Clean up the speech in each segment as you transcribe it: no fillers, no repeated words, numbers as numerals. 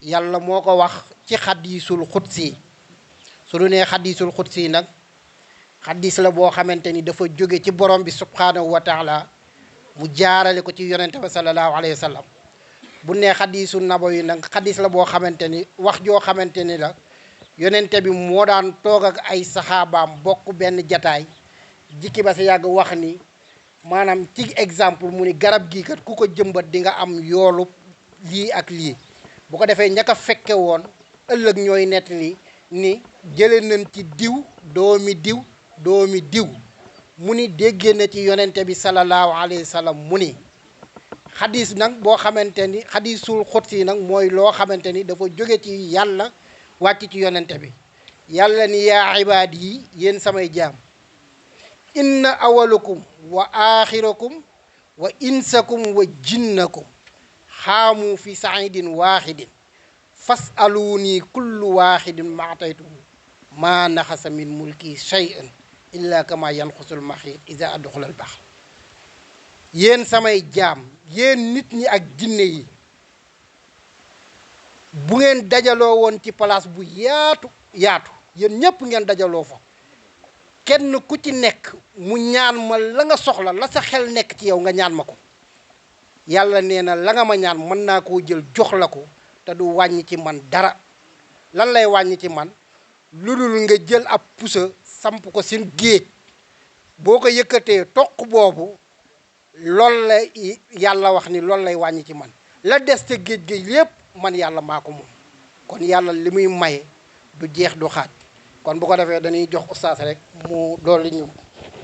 yàlla moo ko wax ci xadiisul xudsi su du nee xadiisul xudsi nag xadiis la boo xamante ni dafa jóge ci borom bi subhaanahu wa taala mu jaarale ko ci yonente ba sallallahu alayhi wa sallam bu nee xadiisu nabawi nag xadiis la boo xamante ni wax joo xamante ni la yonente bi moo daan toog ak ay saxaabaam bokk benn jataay jikki ba sa yàgg wax ni maanaam ci exemple mu ni garab gii kat ku ko jëmbat di nga am yoolu lii ak lii bu ko defee ña ko fekke woon ëllëg ñooy nett ni jële nañ ci diw doomi diw mu ni déggee na ci yonente bi sallallahu alayhi wa sallam mu ni xadis nag boo xamante ni xadisul xudsi nag mooy loo xamante ni dafa jóge ci yàlla wàcc ci yonente bi yàlla ni yaa ibaad yi yéen samay jaam inna awalakum wa axirakum wa insakum wa jinnakum xaamu fi saidin waaxidin fasaluuni kullu waaxidin maataytum maa naxasa min mulki shay'an illa kama yanxusul maxiit ida adxulal bax yéen samay jaam yéen nit ñi ak jinne yi bu ngeen dajaloo woon ci place bu yaatu yéen ñépp ngeen dajaloo fa kenn ku ci nekk mu ñaan ma la nga soxla la sa xel nekk ci yow nga ñaan ma ko yàlla nee na la nga ma ñaan mën naa koo jël jox la ko te du wàññi ci man dara lan lay wàññi ci man lu dul nga jël ab pusa samp ko seen géej boo ko yëkkatee toq boobu loolu la yàlla wax ni loolu lay wàññi ci man la des te géej géej lépp man yàlla maa ko moom kon yàlla li muy maye du jeex du xaaj kon bu ko defee dañuy jox ustaas rek mu dolli ñu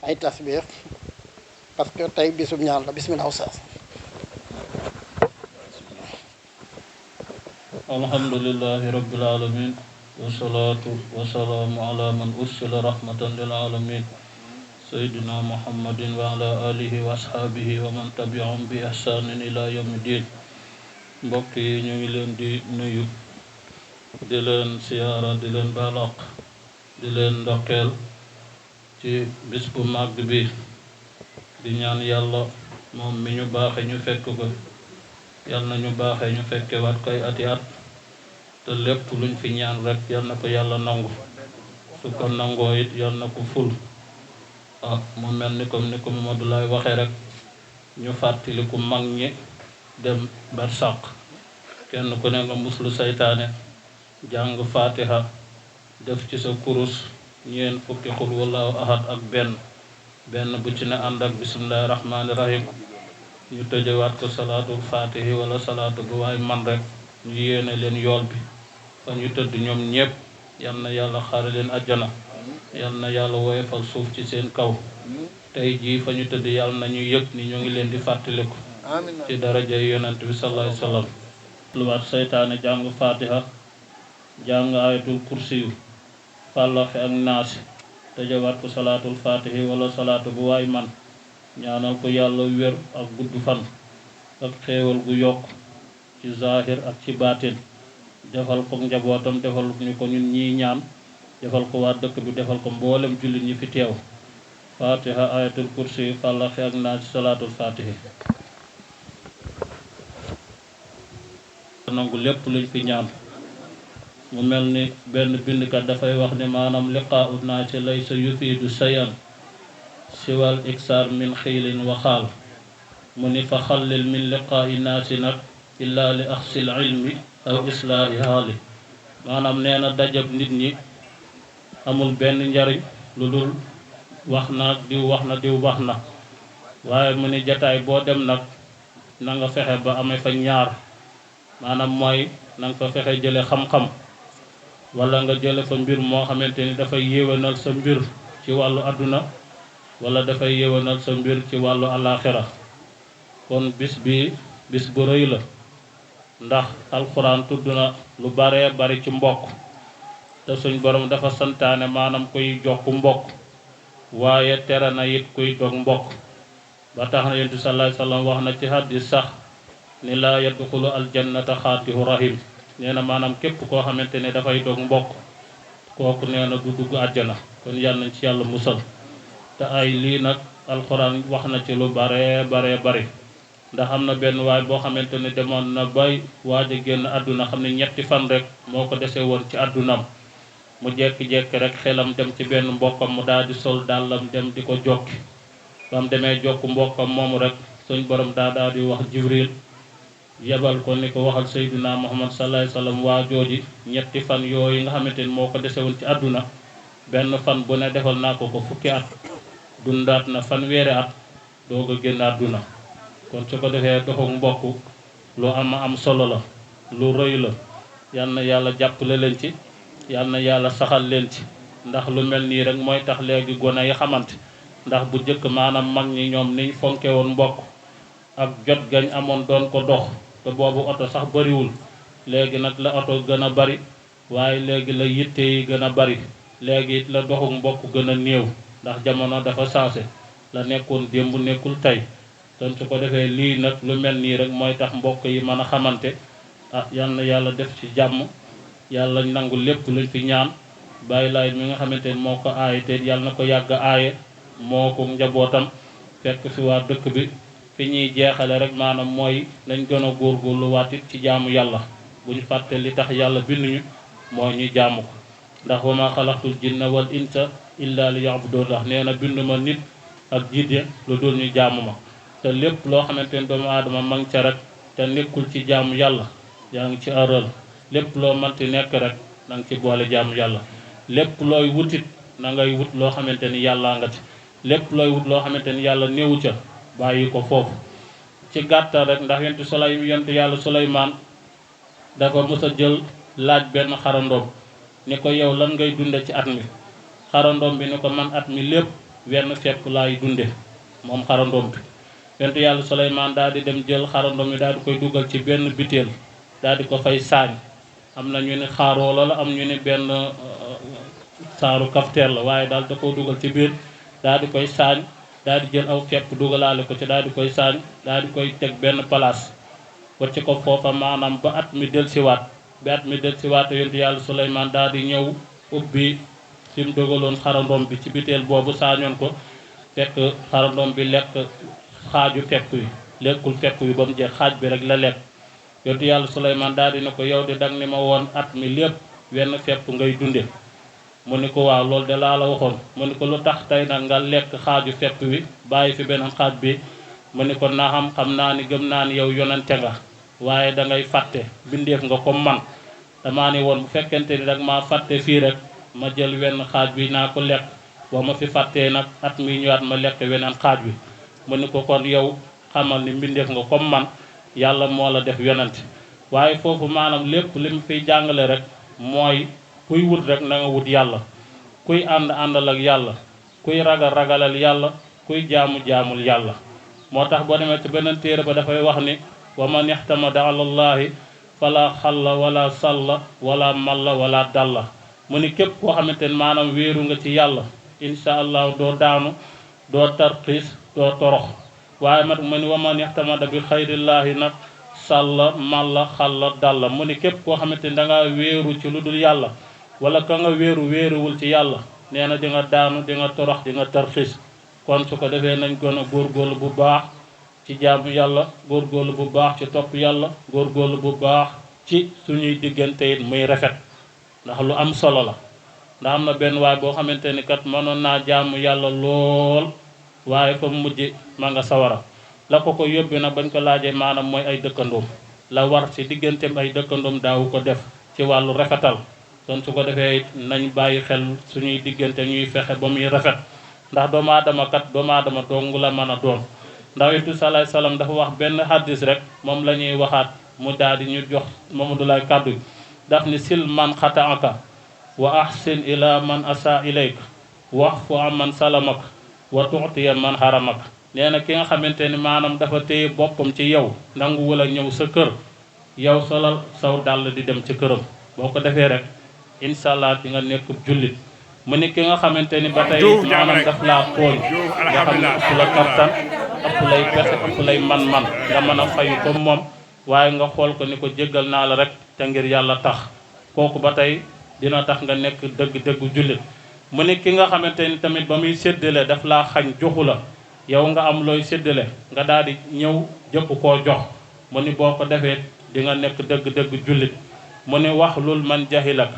ay tasbih parce que tey bisum ñaan la bismillah ustaas. alhamdulillahi rabbil alamin wasalaatu wasalaamu ala man ursila rahmatan lil alamin sayyidina muhammadin wa ala alihi wa ashaabihi wa man tabi'ahum bi ihsanin ila yawmi din. mbokk yi ñu ngi leen di nuyu di leen siyaara di leen balaq di leen ndokkeel ci bis bu màgg bi di ñaan yàlla moom mi ñu baaxe ñu fekk ko yal na ñu baaxe ñu fekke waat koy ati at te lépp luñ fi ñaan rek yal na ko yàlla nangu su ko nangoo it yal na ko ful mu mel ni comme ni ko Mamadou lay waxee rek ñu fàttaliku mag ñi dem barsàq kenn ku ne nga muslu saytaane jàng fatiha def ci sa kurus ñeen fukki xul wallahu ahad ak benn bu ci ne ànd ak bismillahi rahmaani rahim ñu tëjewaat ko salaatul fatihi wala salaatu bu waay man rek ñu yéene leen yool bi fa ñu tëdd ñoom ñépp yal na yàlla xaare leen ajjana yal na yàlla woyofal suuf ci seen kaw tey jii fa ñu tëdd yàlla na ñu yëg ni ñu ngi leen di fàttaliku ci daraja yonent bi sallallahu alayhi wa sallam luwaat seytaane jàng fatiha jàng ayatul kursiyu fàllaxe ak naasi tëjawaat ko salaatul fatihi wala salaatu bu waay man ñaanal ko yàlla wér ak gudd fan ak xéewal gu yokk ci zahir ak ci baatin defal ko njabootam defal ñu ko ñun ñii ñaan defal ko waa dëkk bi defal ko mboolem jullit ñi fi teew fatiha ayatul kursiyu fàllaxe ak naasi salaatul fatihi nangu lépp luñ fi ñaan mu mel ni benn bindkat dafay wax ne maanaam liqaa'u naasi laysa yufiidu sayan siwal iksar min xiilin wa xaal mu ni fa xallil min liqaa'i naasi nag illa li axsil ilmi aw islaahi haali maanaam nee na dajab nit ñi amul benn njariñ lu dul wax na diw wax na waaye mu ni jataay boo dem nag na nga fexe ba amee fa ñaar maanaam mooy na nga fa fexe jële xam-xam wala nga jële fa mbir moo xamante ni dafay yéwénal sa mbir ci wàllu àdduna wala dafay yéwénal sa mbir ci wàllu alaxira kon bis bi bis bu rëy la ndax alxuraan tudd na lu baree bari ci mbokk te suñ borom dafa santaane maanaam kuy jokk mbokk waaye tere na it kuy dog mbokk ba tax na yonent sallallahu alayhi wasallam wax na ci hadis sax ni laa yadxulu aljannata xaatihu rahim nee na maanaam képp koo xamante ne dafay dog mbokk kooku nee na du dugg àjjana kon yàlla nañ ci yàlla musal te ay lii nag alxuraan wax na ci lu bare bari ndax am na benn waay boo xamante ne demoon na bay waaj a génn àdduna xam ne ñetti fan rek moo ko dese woon ci àddunam mu jekki-jekki rek xelam dem ci benn mbokkam mu daal di sol dàllam dem di ko jokki ba mu demee jokk mbokkam moomu rek suñ borom daal di wax Jibril yebal ko ni ko waxal Seydina Muhammad sallallahu alayhi wa sallam waa jooji ñetti fan yooyu nga xamante ni moo ko dese woon ci àdduna benn fan bu ne defal naa ko fukki at dundaat na fanweeri at doog a génn àdduna kon su ko defee doxu mbokk lu am solo la lu rëy la yal na yàlla jàppale leen ci yal na yàlla saxal leen ci ndax lu mel nii rek mooy tax léegi gone yi xamante ndax bu njëkk maanaam mag ñi ñoom niñ fonke woon mbokk ak jot gañ amoon doon ko dox te boobu oto sax bariwul léegi nag la oto gën a bari waaye léegi la yitte yi gën a bari léegi it la doxu mbokk gën a néew ndax jamono dafa saase la nekkoon démb nekkul tey kon su ko defee lii nag lu mel nii rek mooy tax mbokk yi mën a xamante yal na yàlla def ci jàmm yàlla nangu lépp luñ fi ñaan bàyyi laay mi nga xamante ne moo ko aaye te yàlla na ko yàgg aaye moo ko njabootam fekk fi waa dëkk bi fi ñuy jeexale rek maanaam mooy nañ gën a góorgóorlu waatit ci jaamu yàlla bu ñu fàtte li tax yàlla binduñu mooy ñu jaamu ko ndax wa ma xalaqtul jinna wal insa illa li ya'budun ndax nee na binduma nit ak jiite lu dul ñu jaamu ma te lépp loo xamante ne doomu aadama ma ngi ca rek te nekkul ci jaamu yàlla yaa ngi ci ëral lépp loo manti nekk rek na nga ci boole jaamu yàlla lépp looy wutit na ngay wut loo xamante ni yàllaa nga ci lépp looy wut loo xamante ni yàlla néewu ca bàyyi ko foofu ci gàttal rek ndax yontu yàlla Suleymaan dafa mës a jël laaj benn xarandoom ni ko yow lan ngay dunde ci at mi xarandoom bi ni ko man at mi lépp wenn fepp laay dunde moom xarandoom bi yontu yàlla Suleymaan daal di dem jël xarandoom bi daal di koy dugal ci benn biteel daal di ko fay saañ am na ñu ni xaaroo la am ñu ni benn saaru kafteer la waaye daal da koo dugal ci biir daal di koy saañ daal di jël aw fepp dugalaale ko ci daal di koy saañ daal di koy teg benn place wacc ko foofa maanaam ba at mi delsiwaat ba at mi delsiwaat yontu yàlla Suleymaan daal di ñëw ubbi fi mu dugaloon xarandoom bi ci biteel boobu saañoon ko fekk xarandoom bi lekk xaaju fepp yi lekkul fepp yi ba mu jeex xaaj bi rek la lekk yontu yàlla Suleymaan daal di ne ko yow de dang ni ma woon at mi lépp wenn fepp ngay dunde mu ni ko waaw loolu de laa la waxoon mu ni ko lu tax tey nag nga lekk xaaju fepp wi bàyyi fi beneen xaaj bi mu ni ko naa xam naa ni gëm naa ni yow yonente nga waaye da ngay fàtte bindeef nga comme man damaa ni woon bu fekkente ni rek maa fàtte fii rek ma jël wenn xaaj bi naa ko lekk boo ma fi fàttee nag at mi ñëwaat ma lekk weneen xaaj bi mu ni ko kon yow xamal ni mbindeef nga comme man yàlla moo la def yonent waaye foofu maanaam lépp li mu fiy jàngale rek mooy kuy wut rek na nga wut yàlla kuy àndal ak yàlla kuy ragalal yàlla kuy jaamul yàlla moo tax boo demee ci beneen téere ba dafay wax ni wa man ihtamada ala llahi fala xalla wala salla wala malla wala dalla mu ni képp koo xamante ne maanaam wéeru nga ci yàlla insha allah doo daanu doo tarxiis doo torox waaye mat mu ni wa man ihtamada bi xayrillahi nag salla malla xalla dalla mu ni képp koo xamante ni da nga wéeru ci lu dul yàlla wala ka nga wéeruwul ci yàlla nee na di nga daanu di nga torox di nga tarxiis kon su ko defee nañ gën a góorgóorlu bu baax ci jaamu yàlla góorgóorlu bu baax ci topp yàlla góorgóorlu bu baax ci suñuy diggante it muy rafet ndax lu am solo la ndax am na benn waay boo xamante ni kat mënoon naa jaamu yàlla lool waaye fa mujj ma nga sawara la ko yóbbee nag bañ ko laajee maanaam mooy ay dëkkandoom la war ci digganteem ay dëkkandoom daawu ko def ci wàllu rafetal kon su ko defee nañ bàyyi xel suñuy diggante ñuy fexe ba muy rafet ndax doomu aadama dong la mën a doon ndax Yonent salaay salaam dafa wax benn hadis rek moom la ñuy waxaat mu daal di ñu jox Mamadou Lay kàddu gi daf ni sil man xataaka wa ahsin ila man asa ilayk wa'fu amman salamak wa tu'tiya man haramak nee na ki nga xamante ni maanaam dafa téye boppam ci yow nanguwul a ñëw sa kër yow solal saw dàll di dem ci këram boo ko defee rek incha allah di nga nekk jullit mu ni ki nga xamante ni ba tey maanaam daf laa tooñ nga xam ne ëpp la kattan ëpp lay pexe ëpp lay man-man nga mën a fayu comme moom waaye nga xool ko ni ko jéggal naa la rek te ngir yàlla tax kooku ba tey dina tax nga nekk dëgg-dëggu jullit mu ni ki nga xamante ni tamit ba muy séddale daf laa xañ joxu la yow nga am looy séddale nga daal di ñëw jëpp koo jox mu ni boo ko defee di nga nekk dëgg-dëgg jullit mu ni wax lul man jahilak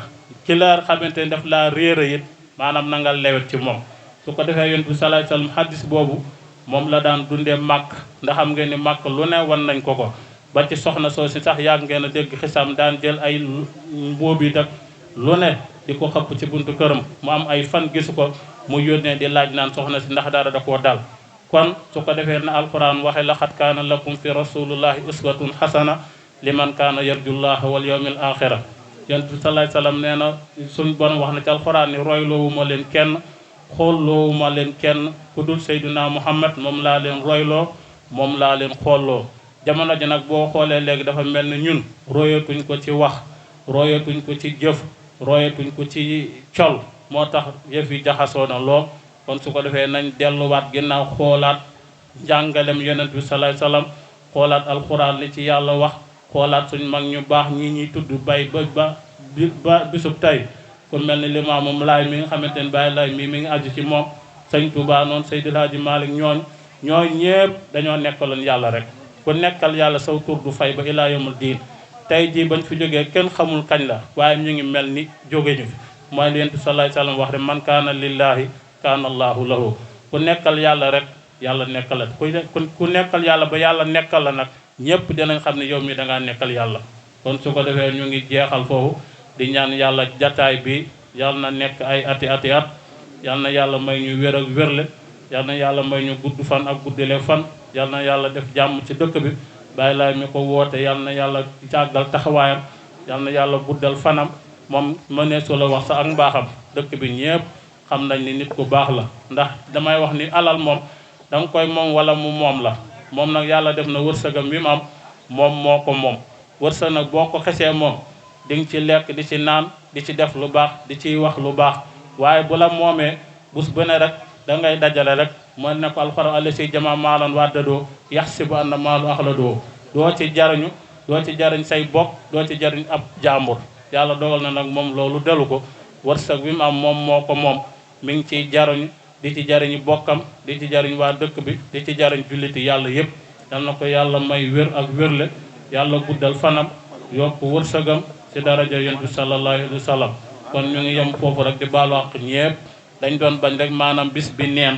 ki la xamante ni daf laa réere it maanaam na nga lewet ci moom. su ko defee yonent bi sallallahu alayhi wasallam hadis boobu moom la daan dundee màkk ndax xam ngeen ni màkk lu ne wan nañ ko ba ci soxna soo si sax yàgg ngeen a dégg xisam daan jël ay mbóobi tak lu ne di ko xëpp ci buntu këram mu am ay fan gisu ko mu yónnee di laaj naan soxna si ndax dara da koo dal. kon su ko defee na alquran waxe laqad kaana lakum fi rasulillahi uswatun hasana liman kaana yarjullaha wal yawmil axira yonent bi sallallahu alayhi wasallam nee na suñ borom wax na ci alquran ni royloowuma leen kenn xoolloowuma leen kenn ku dul Seydina Muhammad moom laa leen royloo moom laa leen xoolloo. jamono ji nag boo xoolee léegi dafa mel ni ñun royatuñ ko ci wax royatuñ ko ci jëf royatuñ ko ci col moo tax yëf yi jaxasoo na lool. kon su ko defee nañ delluwaat ginnaaw xoolaat njàngalem yonent bi sallallahu alayhi wasallam xoolaat alxuraan li ci yàlla wax xoolaat suñ mag ñu baax ñi ñuy tudd bay ba bisub tey ku mel ni Limaamu Laay mi nga xamante ne Baay Laay mi ngi aju ci moom Sëñ Tuubaa noonu Seydi Haaji Maalik ñooñ ñépp dañoo nekkaloon yàlla rek ku nekkal yàlla saw tur du fay ba ilaa yawmul diin. tey jii bañ fi jógee kenn xamul kañ la waaye ñu ngi mel ni jóge ñu fi mooy li yonent bi sallallahu alayhi wasallam wax de man kaana lillaahi kaana allaahu lahu ku nekkal yàlla rek yàlla nekkal la ku nekkal yàlla ba yàlla nekkal la nag ñépp dinañ xam ne yow mi dangaa nekkal yàlla. kon su ko defee ñu ngi jeexal foofu di ñaan yàlla jataay bi yàlla na nekk ay ati at yàlla na yàlla may ñu wér ak wérle yàlla na yàlla may ñu gudd fan ak guddile fan yàlla na yàlla def jàmm ci dëkk bi. Baay Laay mi ko woote yàlla na yàlla jàggal taxawaayam yàlla na yàlla guddal fanam moom mëneesu la wax sa ak mbaaxam dëkk bi ñépp xam nañ ni nit ku baax la. ndax damay wax ni alal moom danga koy moom wala mu moom la moom nag yàlla def na wërsëgam bi mu am moom moo ko moom. wërsëg nag boo ko xesee moom di nga ci lekk di ci naan di ci def lu baax di ciy wax lu baax waaye bu la moomee bus bu ne rek da ngay dajale rek moo ne ko alxuraan allasi jama maalan waddadoo yaxsibu anna maalu axladoo doo ci jariñu doo ci jariñ say bokk doo ci jariñ ab jàmbur. yàlla dogal na nag moom loolu delu ko wërsëg bi mu am moom moo ko moom mi ngi ciy jariñu di ci jariñu bokkam di ci jariñ waa dëkk bi di ci jariñ julliti yàlla yépp. yal na ko yàlla may wér ak wérle yàlla guddal fanam yokk wërsëgam ci daraja yonent bi sallallahu alayhi wa sallam. kon ñu ngi yem foofu rek di baalu àq ñépp dañ doon bañ rek maanaam bis bi neen.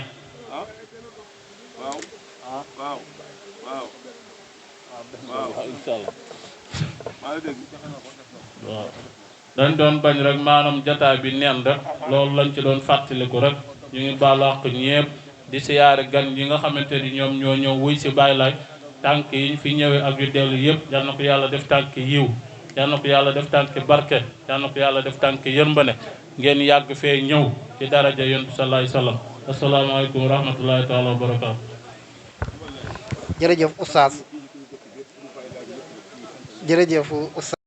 waaw dañ doon bañ rek maanaam jataay bi neen rek loolu lañ ci doon fàttaliku rek ñu ngi baalu àq ñépp di siyaare gan yi nga xamante ni ñoom ñoo ñëw wuy si Baay Laay tànk yi fi ñëwee ak yu dellu yëpp yal na ko yàlla def tànk yiw yal na ko yàlla def tànk barke yal na ko yàlla def tànk yërmande ngeen yàgg fee ñëw ci daraja yonent bi sallallahu alayhi wasallam. asalaamaaleykum wa rahmatullahi taala wa barakaatu. jërëjëf oustaz jërëjëf oustaz